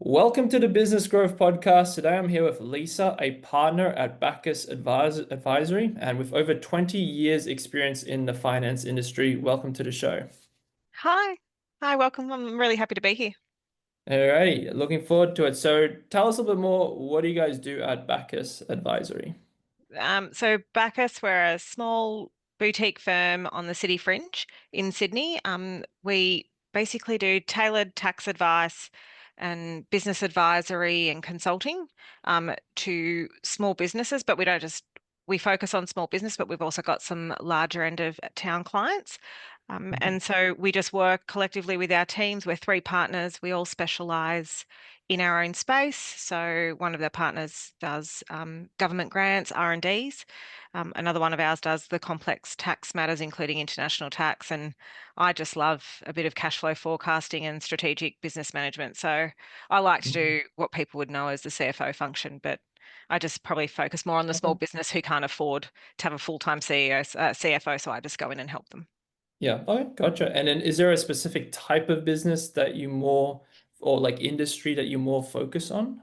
Welcome to the Business Growth Podcast. Today I'm here with Lisa, a partner at Bacchus Advisory, and with over 20 years experience in the finance industry. Welcome to the show. Hi. Hi, welcome. I'm really happy to be here. Alrighty, looking forward to it. So tell us a little bit more. What do you guys do at Bacchus Advisory? So Bacchus, we're a small boutique firm on the city fringe in Sydney. We basically do tailored tax advice and business advisory and consulting to small businesses, but we focus on small business, but we've also got some larger end of town clients. And so we just work collectively with our teams. We're three partners. We all specialize in our own space. So one of the partners does government grants, R&Ds. Another one of ours does the complex tax matters, including international tax. And I just love a bit of cash flow forecasting and strategic business management. So I like to Mhm. do what people would know as the CFO function, but I just probably focus more on the small Okay. business who can't afford to have a full-time CFO. So I just go in and help them. Yeah, okay, gotcha. And then is there a specific type of business that you more, or like industry that you more focus on?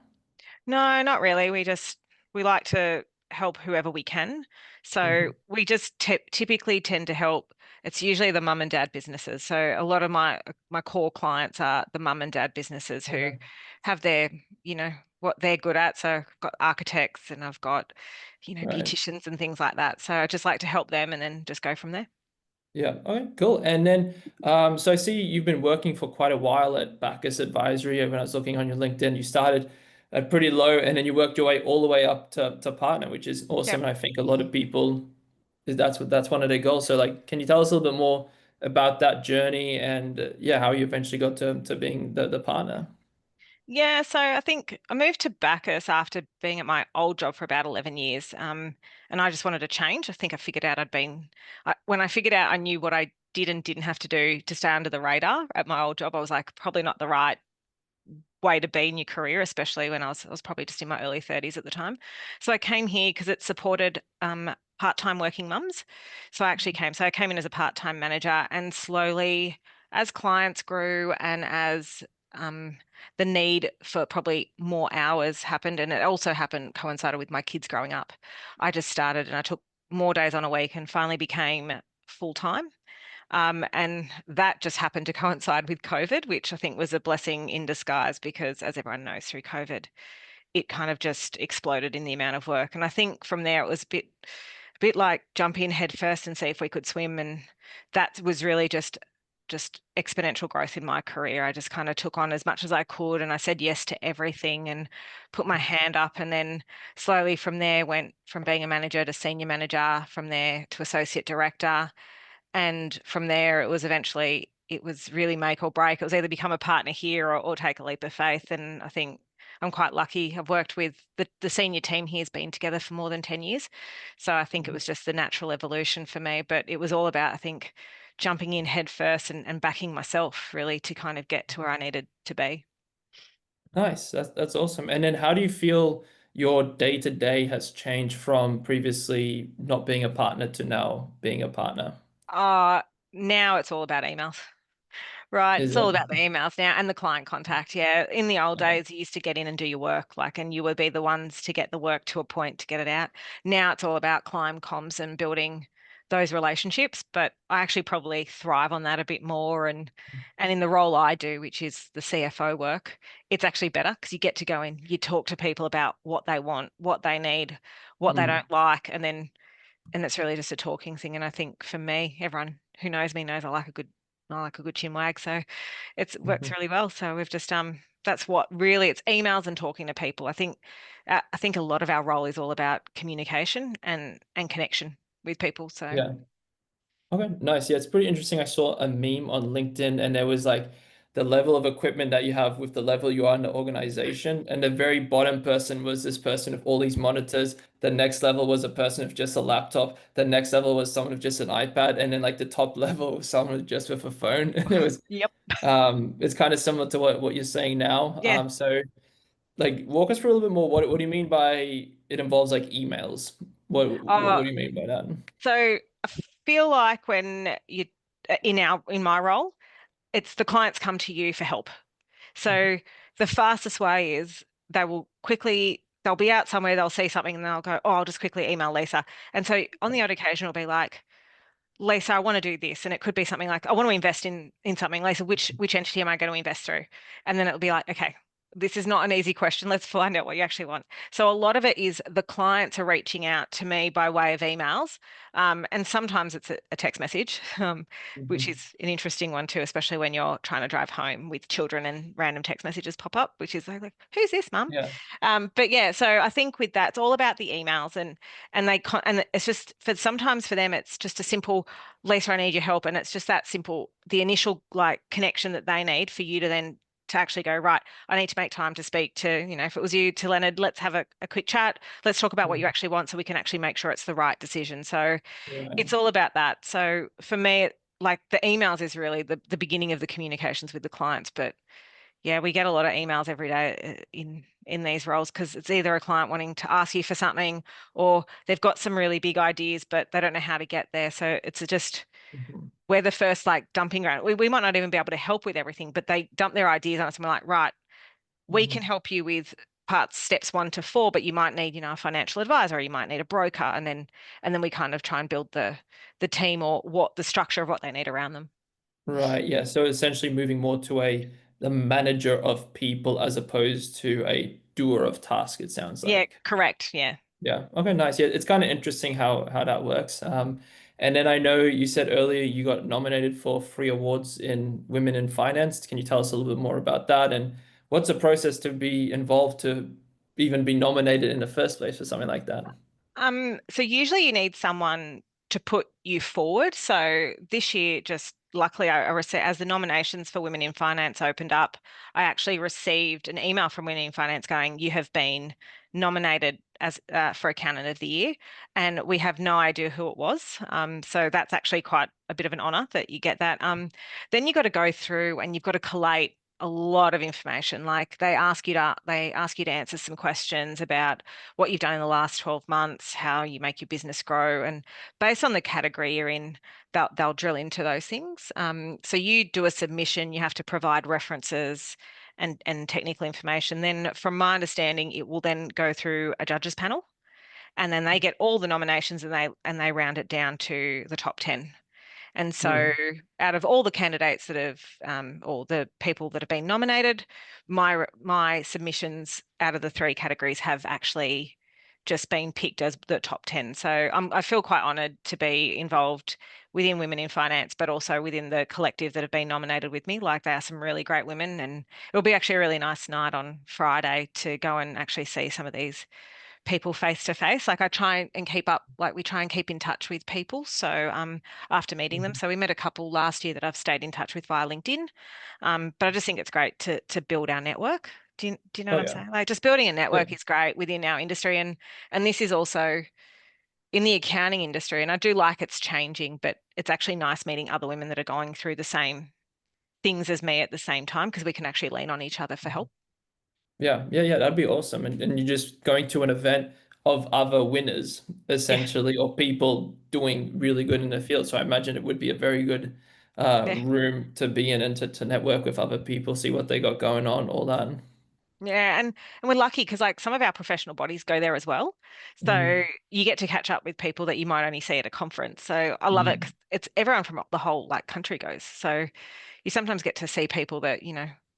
No, not really. We like to help whoever we can. So Mhm. we just typically tend to help. It's usually the mum and dad businesses. So a lot of my core clients are the mum and dad businesses who Okay. have their, what they're good at. So I've got architects and I've got, Right. beauticians and things like that. So I just like to help them and then just go from there. Yeah. Okay, cool. And then, so I see you've been working for quite a while at Bacchus Advisory. When I was looking on your LinkedIn, you started at pretty low and then you worked your way all the way up to partner, which is awesome. Yep. And I think a lot of people that's one of their goals. So like, can you tell us a little bit more about that journey and yeah, how you eventually got to being the partner? Yeah, so I think I moved to Bacchus after being at my old job for about 11 years. And I just wanted to change. I think I figured out when I figured out I knew what I did and didn't have to do to stay under the radar at my old job, I was like, probably not the right way to be in your career, especially when I was probably just in my early 30s at the time. So I came here because it supported part-time working mums. So I came in as a part-time manager, and slowly, as clients grew and as um, the need for probably more hours happened, and it also happened coincided with my kids growing up. I just started and I took more days on a week and finally became full-time. And that just happened to coincide with COVID, which I think was a blessing in disguise because, as everyone knows, through COVID, it kind of just exploded in the amount of work. And I think from there it was a bit like jump in head first and see if we could swim. And that was really just exponential growth in my career. I just kind of took on as much as I could and I said yes to everything and put my hand up. And then slowly from there went from being a manager to senior manager, from there to associate director, and from there, it was really make or break. It was either become a partner here or take a leap of faith. And I think I'm quite lucky. I've worked with the senior team here has been together for more than 10 years. So I think it was just the natural evolution for me. But it was all about, I think, jumping in head first and backing myself really to kind of get to where I needed to be. Nice. That's awesome. And then how do you feel your day to day has changed from previously not being a partner to now being a partner? Uh, Now it's all about emails. Right. Is It's all it? about the emails now and the client contact. Yeah. In the old Okay. days, you used to get in and do your work, and you would be the ones to get the work to a point to get it out. Now it's all about client comms and building those relationships. But I actually probably thrive on that a bit more. And in the role I do, which is the CFO work, it's actually better because you get to go in, you talk to people about what they want, what they need, what they Mm. don't like, and it's really just a talking thing. And I think for me, everyone who knows me knows I like a good chin wag. So it works Mhm. really well. So we've just that's what really it's emails and talking to people. I think a lot of our role is all about communication and connection with people. So Yeah. Okay, nice. Yeah, it's pretty interesting. I saw a meme on LinkedIn and there was like the level of equipment that you have with the level you are in the organization. And the very bottom person was this person with all these monitors. The next level was a person with just a laptop. The next level was someone with just an iPad. And then like the top level was someone just with a phone. And it was yep. it's kind of similar to what you're saying now. Yeah. So like walk us through a little bit more. What do you mean by it involves like emails? What Uh, do you mean by that? so I feel like in my role, it's the clients come to you for help. So the fastest way is they'll be out somewhere, they'll see something and they'll go, oh, I'll just quickly email Lisa. And so on the odd occasion, it'll be like, Lisa, I want to do this. And it could be something like, I want to invest in something. Lisa, which entity am I going to invest through? And then it'll be like, okay, this is not an easy question. Let's find out what you actually want. So a lot of it is the clients are reaching out to me by way of emails. And sometimes it's a text message, which Mhm. is an interesting one too, especially when you're trying to drive home with children and random text messages pop up, which is like, who's this, mum? Yeah. But yeah, so I think with that, it's all about the emails and it's just for sometimes for them, it's just a simple, Lisa, I need your help. And it's just that simple, the initial like connection that they need for you to then to actually go, right, I need to make time to speak to, if it was you, to Leonard, let's have a quick chat. Let's talk about what you Mhm. actually want so we can actually make sure it's the right decision. So Right. it's all about that. So for me, like the emails is really the beginning of the communications with the clients. But yeah, we get a lot of emails every day in these roles because it's either a client wanting to ask you for something or they've got some really big ideas, but they don't know how to get there. So it's just Mhm. we're the first like dumping ground. We might not even be able to help with everything, but they dump their ideas on us and we're like, right, we can Mhm. help you with parts steps 1 to 4, but you might need, a financial advisor, or you might need a broker, and then we kind of try and build the team or what the structure of what they need around them. Right. Yeah. So essentially moving more to the manager of people as opposed to a doer of task, it sounds Yeah, like. correct. Yeah. Yeah. Okay, nice. Yeah, it's kind of interesting how that works. And then I know you said earlier you got nominated for 3 awards in Women in Finance. Can you tell us a little bit more about that? And what's the process to be involved to even be nominated in the first place for something like that? So usually you need someone to put you forward. So this year, just luckily, I received as the nominations for Women in Finance opened up, I actually received an email from Women in Finance going, "You have been nominated as for Accountant of the Year," and we have no idea who it was. So that's actually quite a bit of an honor that you get that. Then you got to go through and you've got to collate a lot of information. Like they ask you to answer some questions about what you've done in the last 12 months, how you make your business grow. And based on the category you're in, they'll drill into those things. So you do a submission, you have to provide references and technical information. Then, from my understanding, it will then go through a judges panel, and then they get all the nominations and they round it down to the top 10. And so, Mm. out of all the candidates that have, or the people that have been nominated, my submissions out of the 3 categories have actually just been picked as the top 10. So I feel quite honoured to be involved within Women in Finance, but also within the collective that have been nominated with me. Like they are some really great women, and it'll be actually a really nice night on Friday to go and actually see some of these people face to face. Like I try and keep up, like we try and keep in touch with people. So after meeting them, Mhm. so we met a couple last year that I've stayed in touch with via LinkedIn. But I just think it's great to build our network. Do you know Oh what I'm yeah. saying? Like just building a Yeah. network is great within our industry, and this is also in the accounting industry. And I do like it's changing, but it's actually nice meeting other women that are going through the same things as me at the same time because we can actually lean on each other for help. Yeah, yeah, yeah, that'd be awesome. And you're just going to an event of other winners, Yeah, essentially, or people doing really good in the field. So I imagine it would be a very good yeah. room to be in and to network with other people, see what they got going on, all that. Yeah, and we're lucky because like some of our professional bodies go there as well. So Mm, you get to catch up with people that you might only see at a conference. So I love it mm, 'cause it's everyone from the whole like country goes. So you sometimes get to see people that,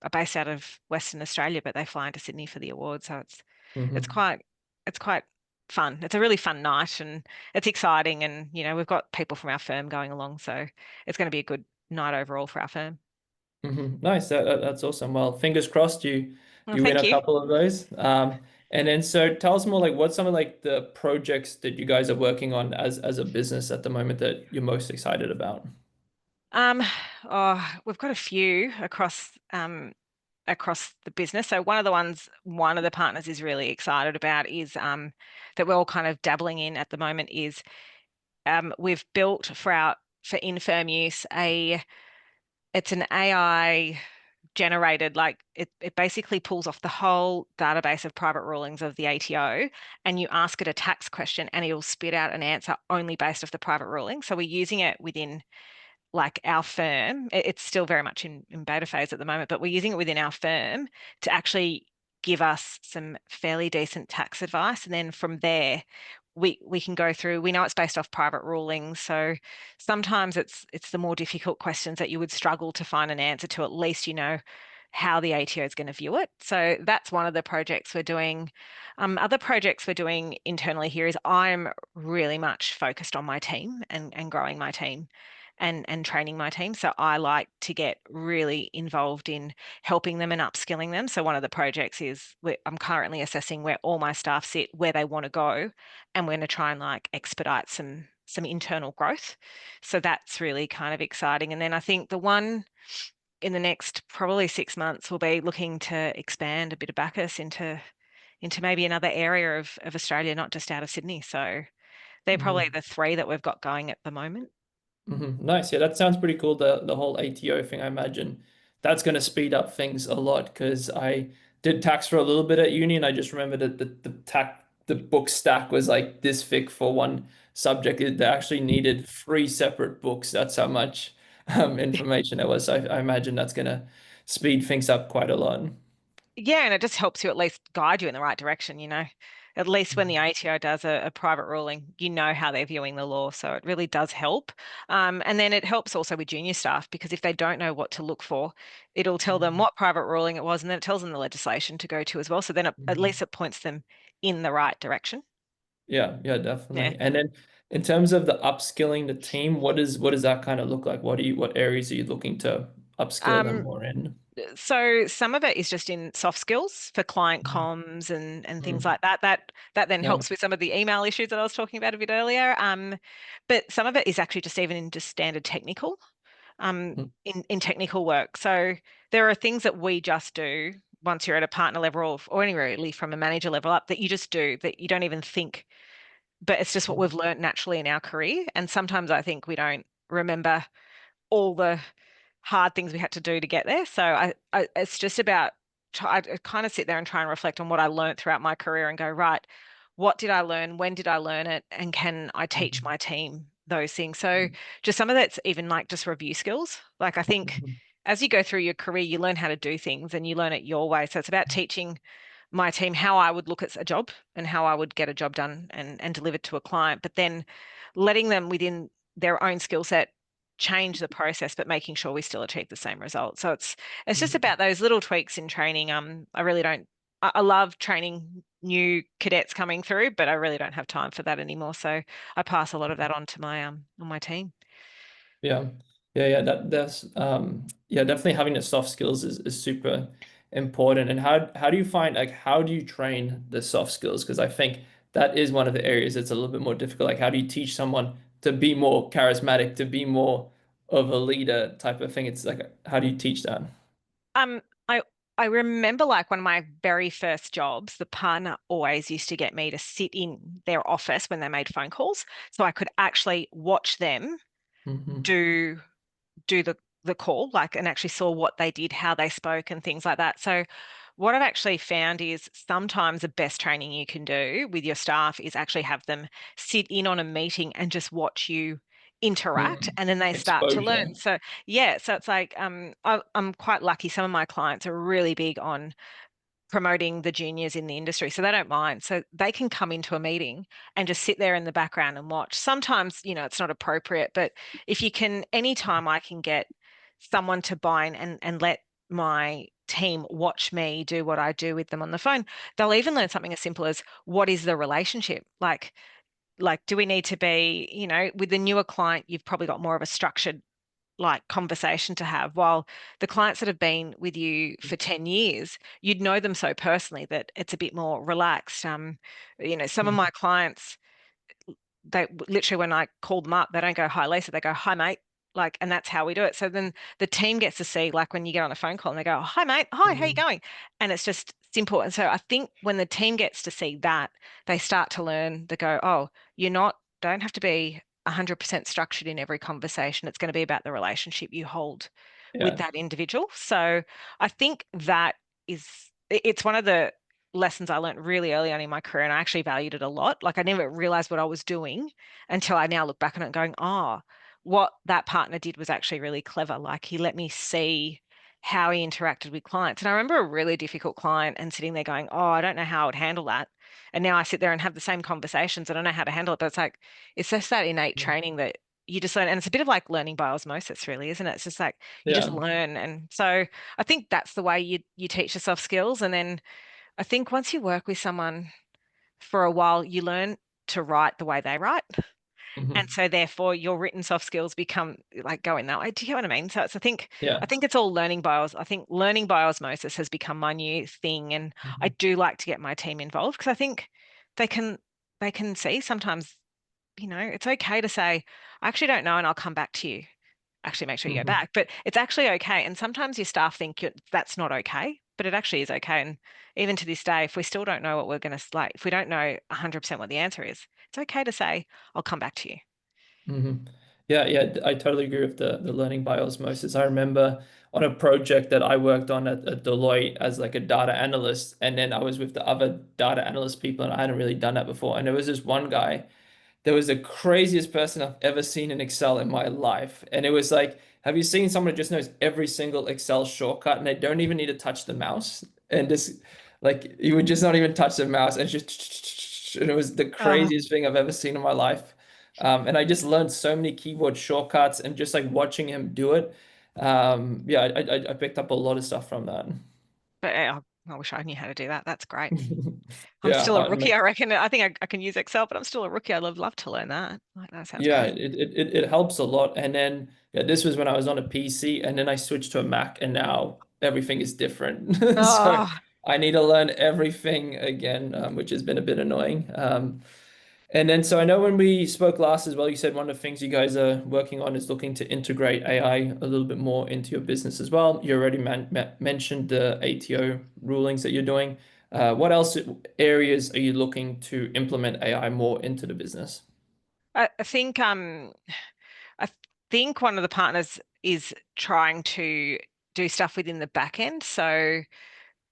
are based out of Western Australia, but they fly into Sydney for the award. So it's mhm, quite it's quite fun. It's a really fun night and it's exciting and we've got people from our firm going along. So it's going to be a good night overall for our firm. mhm. Nice. That's awesome. Well, fingers crossed Well, you win thank a you. couple of those. And then so tell us more like what's some of like the projects that you guys are working on as a business at the moment that you're most excited about? Um, we've got a few across the business. So one of the partners is really excited about is that we're all kind of dabbling in at the moment is we've built for in-firm use it's an AI generated like it basically pulls off the whole database of private rulings of the ATO and you ask it a tax question and it'll spit out an answer only based off the private ruling. So we're using it within like our firm, it's still very much in beta phase at the moment, but we're using it within our firm to actually give us some fairly decent tax advice. And then from there, we can go through, we know it's based off private rulings. So sometimes it's the more difficult questions that you would struggle to find an answer to. At least you know how the ATO is going to view it. So that's one of the projects we're doing. Other projects we're doing internally here is I'm really much focused on my team and growing my team and training my team. So I like to get really involved in helping them and upskilling them. So one of the projects is I'm currently assessing where all my staff sit, where they want to go, and we're going to try and like expedite some internal growth. So that's really kind of exciting. And then I think the one in the next probably 6 months, we'll be looking to expand a bit of Bacchus into maybe another area of Australia, not just out of Sydney. So they're probably Mhm. the three that we've got going at the moment. Nice. Yeah, that sounds pretty cool. The whole ATO thing, I imagine that's going to speed up things a lot because I did tax for a little bit at uni, and I just remember that the book stack was like this thick for one subject. They actually needed three separate books. That's how much information it was. I imagine that's going to speed things up quite a lot. Yeah, and it just helps you at least guide you in the right direction, you know. At least when the ATO does a private ruling, you know how they're viewing the law. So it really does help. And then it helps also with junior staff because if they don't know what to look for, it'll tell them Mhm. what private ruling it was, and then it tells them the legislation to go to as well. So then at least Mhm. it points them in the right direction. Yeah, yeah, Yeah. definitely. And then in terms of the upskilling the team, what does that kind of look like? What areas are you looking to upskill them Um, more in? so some of it is just in soft skills for client Mhm. comms and things Mm. like that. That then Yeah. helps with some of the email issues that I was talking about a bit earlier. But some of it is actually just even in just standard technical, Mm. in technical work. So there are things that we just do once you're at a partner level or anywhere really from a manager level up that you just do that you don't even think, but it's just what Mm. we've learned naturally in our career. And sometimes I think we don't remember all the hard things we had to do to get there. So it's just about I kind of sit there and try and reflect on what I learned throughout my career and go, right, what did I learn? When did I learn it? And can I teach Mhm. my team those things? So Mm. just some of that's even like just review skills. Like I think Mhm. as you go through your career, you learn how to do things and you learn it your way. So it's about teaching my team how I would look at a job and how I would get a job done and delivered to a client, but then letting them within their own skill set change the process, but making sure we still achieve the same result. So it's just Mhm. about those little tweaks in training. I really don't. I love training new cadets coming through, but I really don't have time for that anymore. So I pass a lot of that on my team. Yeah. Yeah, yeah, that's yeah, definitely having the soft skills is super important. And how do you find like how do you train the soft skills? Because I think that is one of the areas that's a little bit more difficult. Like how do you teach someone to be more charismatic, to be more of a leader type of thing? It's like how do you teach that? Um, I I remember like one of my very first jobs, the partner always used to get me to sit in their office when they made phone calls, so I could actually watch them Hmm. do do the call, like, and actually saw what they did, how they spoke, and things like that. So what I've actually found is sometimes the best training you can do with your staff is actually have them sit in on a meeting and just watch you interact, Mm. and then they start to learn. Exposure. So yeah, so it's like I'm quite lucky. Some of my clients are really big on promoting the juniors in the industry. So they don't mind. So they can come into a meeting and just sit there in the background and watch. Sometimes, it's not appropriate, but if you can, anytime I can get someone to buy in and let my team watch me do what I do with them on the phone, they'll even learn something as simple as what is the relationship? Like, do we need to be, with the newer client, you've probably got more of a structured like conversation to have. While the clients that have been with you for 10 years, you'd know them so personally that it's a bit more relaxed. Some of Mm. my clients, they literally when I call them up, they don't go, "Hi, Lisa," they go, "Hi, mate." Like, and that's how we do it. So then the team gets to see, like, when you get on a phone call and they go, "Hi, mate. Hi, how you Mm. going?" And it's just simple. And so I think when the team gets to see that, they start to learn. They go, "Oh, don't have to be 100% structured in every conversation. It's going to be about the relationship you hold with Yeah. that individual." So I think that it's one of the lessons I learned really early on in my career, and I actually valued it a lot. Like I never realized what I was doing until I now look back on it and going, oh, what that partner did was actually really clever. Like he let me see how he interacted with clients. And I remember a really difficult client and sitting there going, oh, I don't know how I would handle that. And now I sit there and have the same conversations. I don't know how to handle it. But it's like, it's just that innate training that you just learn. And it's a bit of like learning by osmosis, really, isn't it? It's just like you just Yeah. learn. And so I think that's the way you teach yourself skills. And then I think once you work with someone for a while, you learn to write the way they write. And Hmm. so therefore your written soft skills become like go in that way. Do you get what I mean? So it's I Yeah. think it's all learning by I think learning by osmosis has become my new thing. And I Hmm. do like to get my team involved because I think they can they can see sometimes, it's okay to say, I actually don't know and I'll come back to you. Actually make sure you go Hmm. back. But it's actually okay. And sometimes your staff think that's not okay, but it actually is okay. And even to this day, if we still don't know what we're going to like, if we don't know 100% what the answer is, it's okay to say, I'll come back to you. Hmm. Yeah, yeah, I totally agree with the learning by osmosis. I remember on a project that I worked on at Deloitte as like a data analyst, and then I was with the other data analyst people, and I hadn't really done that before. And there was this one guy. There was the craziest person I've ever seen in Excel in my life. And it was like, have you seen someone who just knows every single Excel shortcut and they don't even need to touch the mouse? And just like you would just not even touch the mouse and just and it was the Oh, craziest thing I've ever seen in my life. And I just learned so many keyboard shortcuts and just like watching him do it. Yeah, I picked up a lot of stuff from that. but I wish I knew how to do that. That's great. I'm Yeah, still a rookie, I reckon. I think I can use Excel, but I'm still a rookie. I'd love to learn that. Like that sounds yeah, great. it helps a lot. And then yeah, this was when I was on a PC, and then I switched to a Mac, and now everything is different. So Oh, I need to learn everything again, which has been a bit annoying. And then so I know when we spoke last as well, you said one of the things you guys are working on is looking to integrate AI a little bit more into your business as well. You already mentioned the ATO rulings that you're doing. What else areas are you looking to implement AI more into the business? I think I think one of the partners is trying to do stuff within the back end. So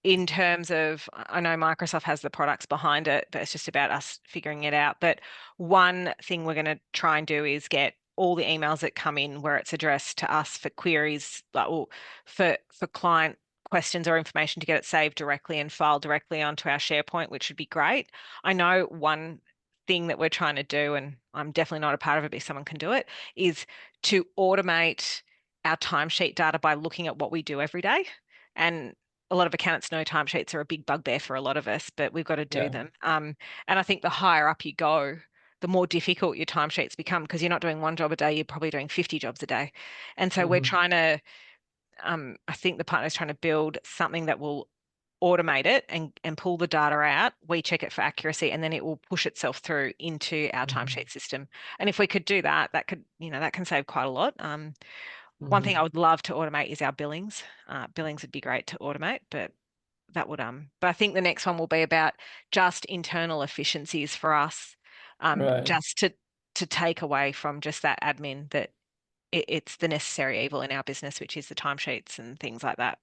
in terms of, I know Microsoft has the products behind it, but it's just about us figuring it out. But one thing we're going to try and do is get all the emails that come in where it's addressed to us for queries, like or for client questions or information to get it saved directly and filed directly onto our SharePoint, which would be great. I know one thing that we're trying to do, and I'm definitely not a part of it, but if someone can do it, is to automate our timesheet data by looking at what we do every day. And a lot of accountants know timesheets are a big bugbear for a lot of us, but we've got to do Yeah. them. And I think the higher up you go, the more difficult your timesheets become because you're not doing one job a day, you're probably doing 50 jobs a day. And so we're Hmm. trying to, I think the partner's trying to build something that will automate it and pull the data out. We check it for accuracy and then it will push itself through into our Hmm. timesheet system. And if we could do that, that could, that can save quite a lot. One thing I Hmm. would love to automate is our billings. Billings would be great to automate, but I think the next one will be about just internal efficiencies for us, Right. just to take away from just that admin that it's the necessary evil in our business, which is the timesheets and things like that.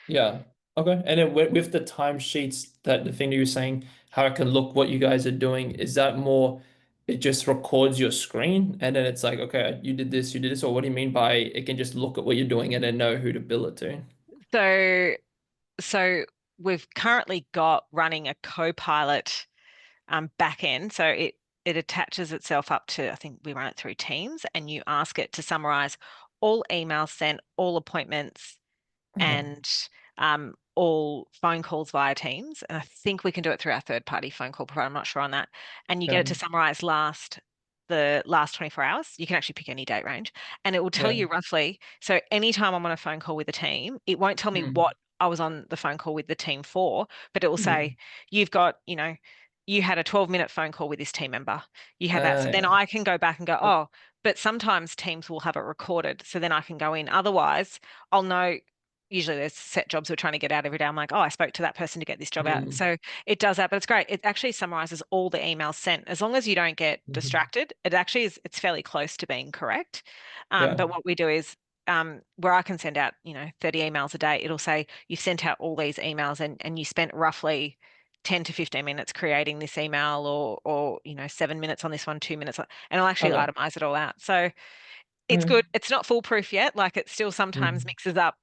Yeah. Okay. And then with the timesheets, that the thing that you're saying, how it can look what you guys are doing, is that more it just records your screen and then it's like, okay, you did this, or what do you mean by it can just look at what you're doing and then know who to bill it to? So so we've currently got running a Copilot back end. So it attaches itself up to, I think we run it through Teams, and you ask it to summarize all emails sent, all appointments, and all phone calls via Teams. And I think we can do it through our third party phone call provider. I'm not sure on that. And you get Yeah. it to summarize the last 24 hours. You can actually pick any date range and it will tell Yeah. you roughly. So anytime I'm on a phone call with a team, it won't tell me Mm. what I was on the phone call with the team for, but it will say, Mm. you've got, you had a 12-minute phone call with this team member. You had that. So then Yeah. I can go back and go, oh, but sometimes teams will have it recorded. So then I can go in. Otherwise, I'll know usually there's set jobs we're trying to get out every day. I'm like, oh, I spoke to that person to get this job out. Mm. So it does that, but it's great. It actually summarizes all the emails sent. As long as you don't get Mhm. distracted, it actually is, it's fairly close to being correct. Yeah. But what we do is where I can send out, 30 emails a day, it'll say you've sent out all these emails and you spent roughly 10 to 15 minutes creating this email or 7 minutes on this one, 2 minutes, and I'll actually Okay. itemize it all out. So it's Okay. good. It's not foolproof yet. Like it still sometimes Mm, mixes up,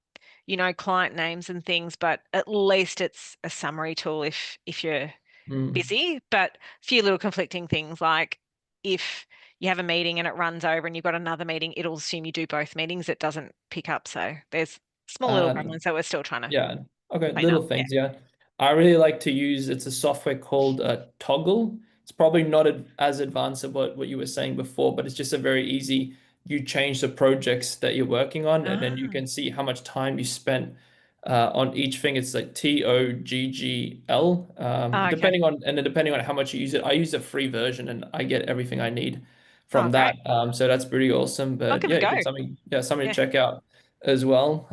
client names and things, but at least it's a summary tool if you're mm. busy. But a few little conflicting things like if you have a meeting and it runs over and you've got another meeting, it'll assume you do both meetings. It doesn't pick up. So there's small little Uh, gremlins that we're still trying to Yeah. Okay. clean up. Little Yeah. things. Yeah. I really like to use, it's a software called Toggle. It's probably not as advanced as what you were saying before, but it's just a very easy, you change the projects that you're working on, and then you Ah, can see how much time you spent on each thing. It's like TOGGL. okay. Depending on how much you use it, I use a free version and I get everything I need Oh, from great. that. So that's pretty awesome. I'll But give it yeah, a go. something to Yeah. check out as well.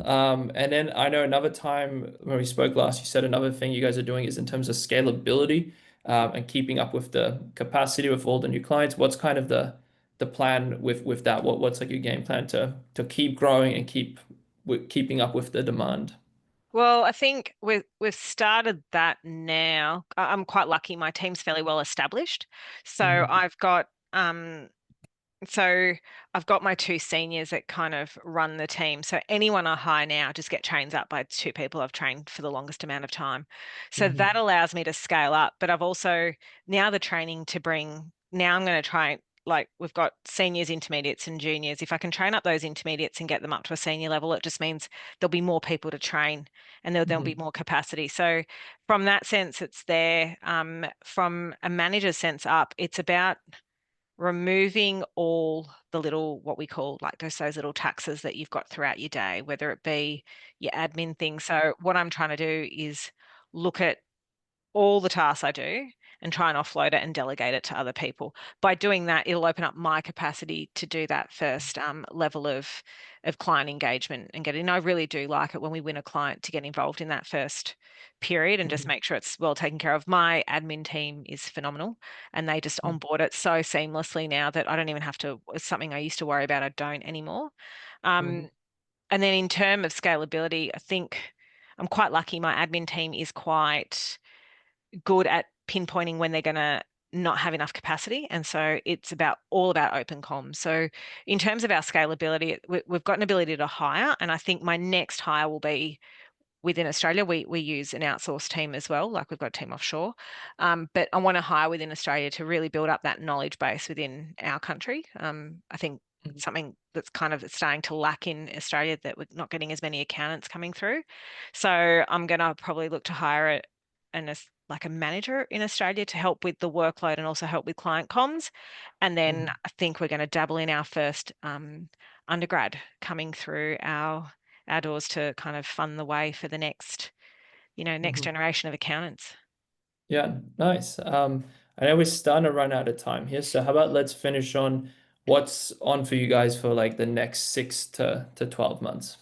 And then I know another time when we spoke last, you said another thing you guys are doing is in terms of scalability, and keeping up with the capacity with all the new clients. What's kind of the plan with that? What's like your game plan to keep growing and keeping up with the demand? Well, I think we've started that now. I'm quite lucky. My team's fairly well established. So Hmm. so I've got my two seniors that kind of run the team. So anyone I hire now just get trained up by two people I've trained for the longest amount of time. So that Hmm. allows me to scale up. But I've also now the training to bring, now I'm going to try, like we've got seniors, intermediates, and juniors. If I can train up those intermediates and get them up to a senior level, it just means there'll be more people to train and there'll be Hmm. more capacity. So from that sense, it's there. From a manager's sense up, it's about removing all the little what we call like those little taxes that you've got throughout your day, whether it be your admin thing. So what I'm trying to do is look at all the tasks I do and try and offload it and delegate it to other people. By doing that, it'll open up my capacity to do that first level of client engagement and getting. I really do like it when we win a client to get involved in that first period and just Hmm. make sure it's well taken care of. My admin team is phenomenal and they just onboard it so seamlessly now that I don't even have to, it's something I used to worry about, I don't anymore. Hmm. Um, and then in terms of scalability, I think I'm quite lucky. My admin team is quite good at pinpointing when they're going to not have enough capacity. And so it's about all about open comms. So in terms of our scalability, we've got an ability to hire. And I think my next hire will be within Australia. We use an outsourced team as well, like we've got a team offshore. But I want to hire within Australia to really build up that knowledge base within our country. I think something that's kind of starting to lack in Australia that we're not getting as many accountants coming through. So I'm going to probably look to hire like a manager in Australia to help with the workload and also help with client comms. And then Hmm. I think we're going to dabble in our first undergrad coming through our doors to kind of fund the way for the next Hmm. generation of accountants. Yeah, nice. I know we're starting to run out of time here, so how about let's finish on what's on for you guys for like the next 6 to 12 months?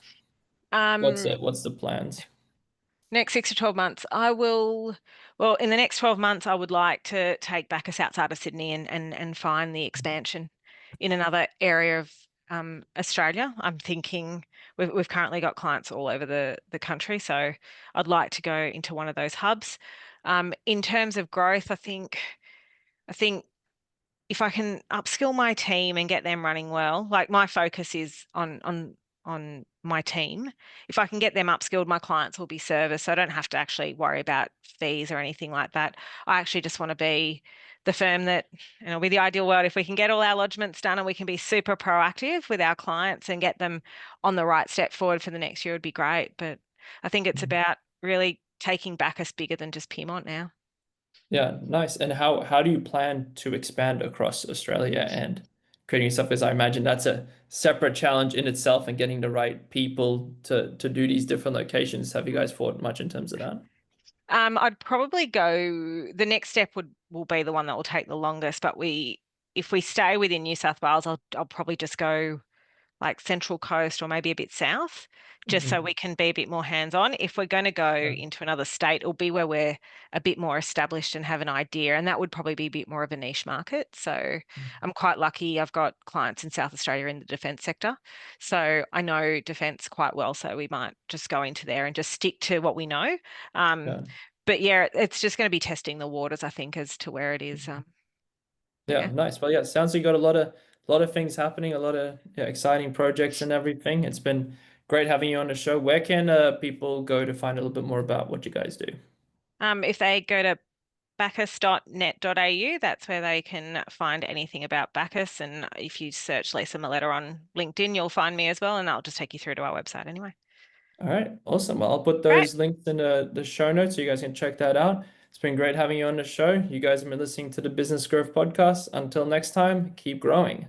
What's Um, it? What's the plans? Next 6 to 12 months, well, in the next 12 months, I would like to take Bacchus outside of Sydney and find the expansion in another area of Australia. I'm thinking we've currently got clients all over the country, so I'd like to go into one of those hubs. In terms of growth, I think if I can upskill my team and get them running well, like my focus is on my team. If I can get them upskilled, my clients will be serviced. So I don't have to actually worry about fees or anything like that. I actually just want to be the firm that, with the ideal world, if we can get all our lodgements done and we can be super proactive with our clients and get them on the right step forward for the next year, would be great. But I think it's Mhm. about really taking Bacchus bigger than just Piedmont now. Yeah, nice. And how do you plan to expand across Australia and creating stuff? Because I imagine that's a separate challenge in itself and getting the right people to do these different locations. Have you guys thought much in terms of that? I'd probably go, the next step will be the one that will take the longest, but if we stay within New South Wales, I'll probably just go like Central Coast or maybe a bit south, just so Hmm. we can be a bit more hands-on. If we're going to go Yeah. into another state, it'll be where we're a bit more established and have an idea, and that would probably be a bit more of a niche market. So I'm quite lucky. I've got clients in South Australia in the defence sector, so I know defence quite well. So we might just go into there and just stick to what we know. Um, Yeah. but yeah, it's just going to be testing the waters, I think, as to where it is. But Yeah, yeah. nice. Well, yeah, sounds like you got lot of things happening, a lot of exciting projects and everything. It's been great having you on the show. Where can people go to find a little bit more about what you guys do? If they go to bacchus.net.au, that's where they can find anything about Bacchus. And if you search Lisa Maletta on LinkedIn, you'll find me as well, and I'll just take you through to our website anyway. All right, awesome. Well, I'll put Great. those links in the show notes so you guys can check that out. It's been great having you on the show. You guys have been listening to the Business Growth Podcast. Until next time, keep growing.